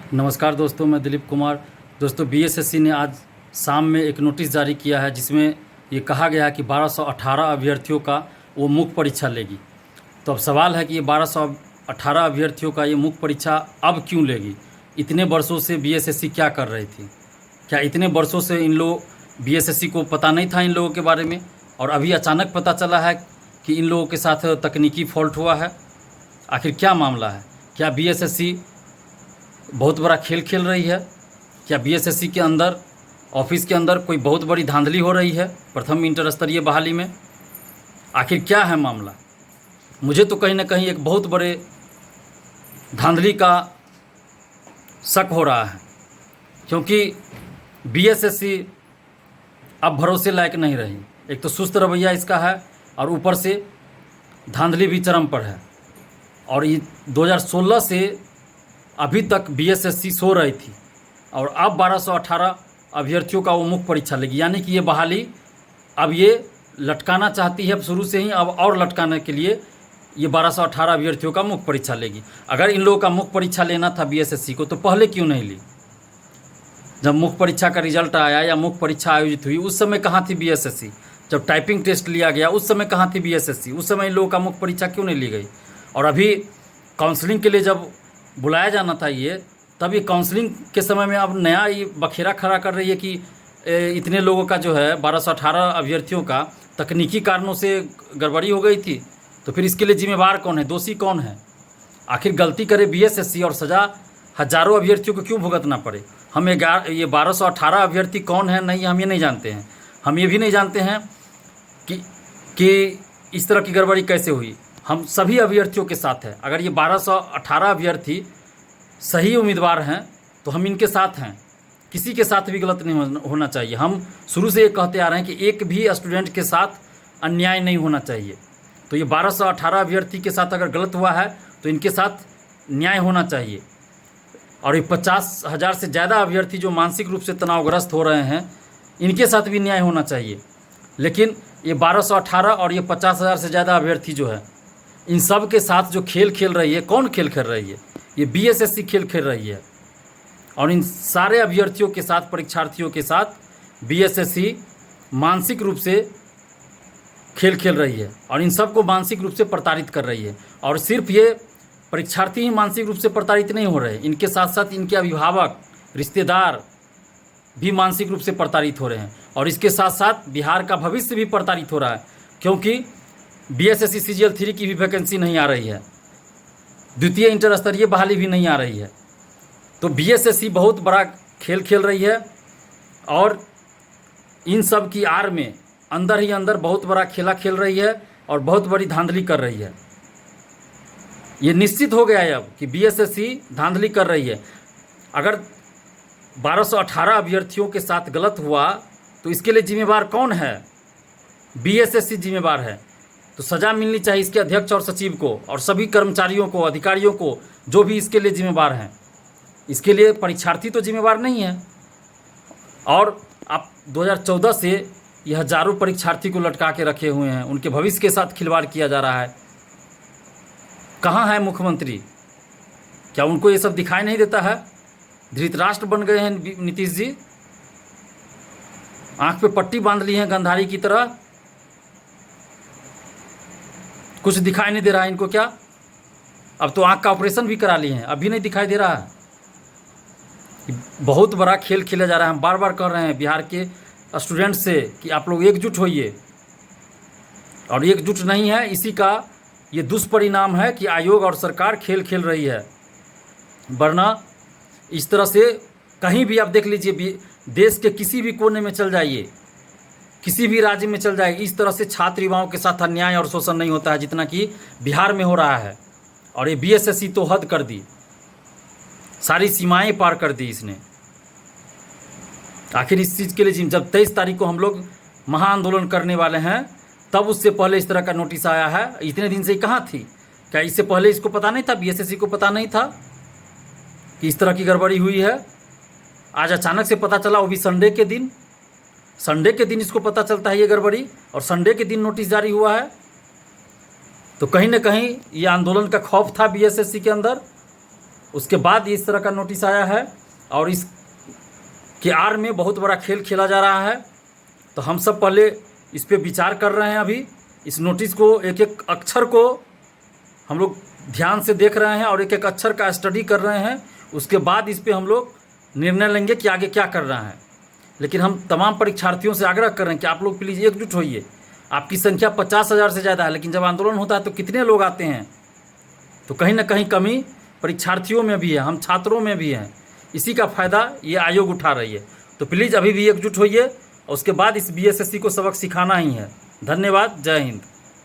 नमस्कार दोस्तों, मैं दिलीप कुमार। दोस्तों, बीएसएससी ने आज शाम में एक नोटिस जारी किया है जिसमें ये कहा गया है कि 1218 अभ्यर्थियों का वो मुख्य परीक्षा लेगी। तो अब सवाल है कि ये 1218 अभ्यर्थियों का ये मुख्य परीक्षा अब क्यों लेगी? इतने वर्षों से बीएसएससी क्या कर रही थी? क्या इतने वर्षों से इन लोग बीएसएससी को पता नहीं था इन लोगों के बारे में, और अभी अचानक पता चला है कि इन लोगों के साथ तकनीकी फॉल्ट हुआ है? आखिर क्या मामला है? क्या बीएसएससी बहुत बड़ा खेल खेल रही है? क्या बीएसएससी के अंदर, ऑफिस के अंदर कोई बहुत बड़ी धांधली हो रही है प्रथम इंटर स्तरीय बहाली में? आखिर क्या है मामला? मुझे तो कहीं ना कहीं एक बहुत बड़े धांधली का शक हो रहा है, क्योंकि बीएसएससी अब भरोसे लायक नहीं रही। एक तो सुस्त रवैया इसका है, और ऊपर से धांधली भी चरम पर है। और ये 2016 से अभी तक बीएसएससी सो रही थी, और अब 1218 अभ्यर्थियों का वो मुख्य परीक्षा लेगी। यानी कि ये बहाली अब ये लटकाना चाहती है अब शुरू से ही, अब और लटकाने के लिए ये 1218 अभ्यर्थियों का मुख्य परीक्षा लेगी। अगर इन लोगों का मुख्य परीक्षा लेना था बीएसएससी को, तो पहले क्यों नहीं ली? जब मुख्य परीक्षा का रिजल्ट आया या मुख्य परीक्षा आयोजित हुई, उस समय कहाँ थी बीएसएससी? जब टाइपिंग टेस्ट लिया गया, उस समय कहाँ थी बीएसएससी? उस समय इन लोगों का मुख्य परीक्षा क्यों नहीं ली गई? और अभी काउंसलिंग के लिए जब बुलाया जाना था ये, तब ये काउंसलिंग के समय में अब नया ये बखेरा खड़ा कर रही है कि इतने लोगों का जो है 1218 अभ्यर्थियों का तकनीकी कारणों से गड़बड़ी हो गई थी। तो फिर इसके लिए जिम्मेवार कौन है? दोषी कौन है? आखिर गलती करे बीएसएससी और सज़ा हजारों अभ्यर्थियों को क्यों भुगतना पड़े? हम ये 1218 अभ्यर्थी कौन है, नहीं, हम ये नहीं जानते हैं। हम ये भी नहीं जानते हैं कि इस तरह की गड़बड़ी कैसे हुई। हम सभी अभ्यर्थियों के साथ हैं। अगर ये 1218 अभ्यर्थी सही उम्मीदवार हैं तो हम इनके साथ हैं। किसी के साथ भी गलत नहीं होना चाहिए। हम शुरू से ये कहते आ रहे हैं कि एक भी स्टूडेंट के साथ अन्याय नहीं होना चाहिए। तो ये 1218 अभ्यर्थी के साथ अगर गलत हुआ है तो इनके साथ न्याय होना चाहिए। और ये 50,000 से ज़्यादा अभ्यर्थी जो मानसिक रूप से तनावग्रस्त हो रहे हैं, इनके साथ भी न्याय होना चाहिए। लेकिन ये 1218 और ये 50,000 से ज़्यादा अभ्यर्थी जो है, इन सब के साथ जो खेल खेल रही है, कौन खेल खेल रही है? ये बीएसएससी खेल खेल रही है। और इन सारे अभ्यर्थियों के साथ, परीक्षार्थियों के साथ बीएसएससी मानसिक रूप से खेल खेल रही है, और इन सबको मानसिक रूप से प्रताड़ित कर रही है। और सिर्फ ये परीक्षार्थी ही मानसिक रूप से प्रताड़ित नहीं हो रहे, इनके साथ साथ इनके अभिभावक, रिश्तेदार भी मानसिक रूप से प्रताड़ित हो रहे हैं। और इसके साथ साथ बिहार का भविष्य भी प्रताड़ित हो रहा है, क्योंकि बीएसएससी सीजीएल 3 की भी वैकेंसी नहीं आ रही है, द्वितीय इंटर स्तरीय बहाली भी नहीं आ रही है। तो बीएसएससी बहुत बड़ा खेल खेल रही है, और इन सब की आड़ में अंदर ही अंदर बहुत बड़ा खेला खेल रही है और बहुत बड़ी धांधली कर रही है। ये निश्चित हो गया है अब कि बीएसएससी धांधली कर रही है। अगर 1218 अभ्यर्थियों के साथ गलत हुआ तो इसके लिए जिम्मेवार कौन है? बीएसएससी जिम्मेवार है। तो सज़ा मिलनी चाहिए इसके अध्यक्ष और सचिव को, और सभी कर्मचारियों को, अधिकारियों को, जो भी इसके लिए जिम्मेवार हैं। इसके लिए परीक्षार्थी तो जिम्मेवार नहीं है। और आप 2014 से ये हजारों परीक्षार्थी को लटका के रखे हुए हैं, उनके भविष्य के साथ खिलवाड़ किया जा रहा है। कहाँ है मुख्यमंत्री? क्या उनको ये सब दिखाई नहीं देता है? धृतराष्ट्र बन गए हैं नीतीश जी, आंख पे पट्टी बांध ली है गंधारी की तरह। कुछ दिखाई नहीं दे रहा है इनको क्या? अब तो आंख का ऑपरेशन भी करा लिए हैं, अभी नहीं दिखाई दे रहा है। बहुत बड़ा खेल खेला जा रहा है। हम बार बार कह रहे हैं बिहार के स्टूडेंट से कि आप लोग एकजुट होइए, और एकजुट नहीं है, इसी का ये दुष्परिणाम है कि आयोग और सरकार खेल खेल रही है। वरना इस तरह से कहीं भी आप देख लीजिए, देश के किसी भी कोने में चल जाइए, किसी भी राज्य में चल जाए, इस तरह से छात्र युवाओं के साथ अन्याय और शोषण नहीं होता है जितना कि बिहार में हो रहा है। और ये बीएसएससी तो हद कर दी, सारी सीमाएं पार कर दी इसने। आखिर इस चीज़ के लिए जब 23 तारीख को हम लोग महाआंदोलन करने वाले हैं, तब उससे पहले इस तरह का नोटिस आया है। इतने दिन से ही कहाँ थी? क्या इससे पहले इसको पता नहीं था? बीएसएससी को पता नहीं था कि इस तरह की गड़बड़ी हुई है? आज अचानक से पता चला, वो भी संडे के दिन। संडे के दिन इसको पता चलता है ये गड़बड़ी, और संडे के दिन नोटिस जारी हुआ है। तो कहीं ना कहीं ये आंदोलन का खौफ था बीएसएससी के अंदर। उसके बाद इस तरह का नोटिस आया है और इस के आड़ में बहुत बड़ा खेल खेला जा रहा है। तो हम सब पहले इस पे विचार कर रहे हैं। अभी इस नोटिस को एक एक अक्षर को हम लोग ध्यान से देख रहे हैं और एक एक अक्षर का स्टडी कर रहे हैं। उसके बाद इस पे हम लोग निर्णय लेंगे कि आगे क्या करना है। लेकिन हम तमाम परीक्षार्थियों से आग्रह कर रहे हैं कि आप लोग प्लीज़ एकजुट होइए। आपकी संख्या 50,000 से ज़्यादा है, लेकिन जब आंदोलन होता है तो कितने लोग आते हैं? तो कहीं ना कहीं कमी परीक्षार्थियों में भी है, हम छात्रों में भी हैं। इसी का फ़ायदा ये आयोग उठा रही है। तो प्लीज़ अभी भी एकजुट होइए और उसके बाद इस BSSC को सबक सिखाना ही है। धन्यवाद। जय हिंद।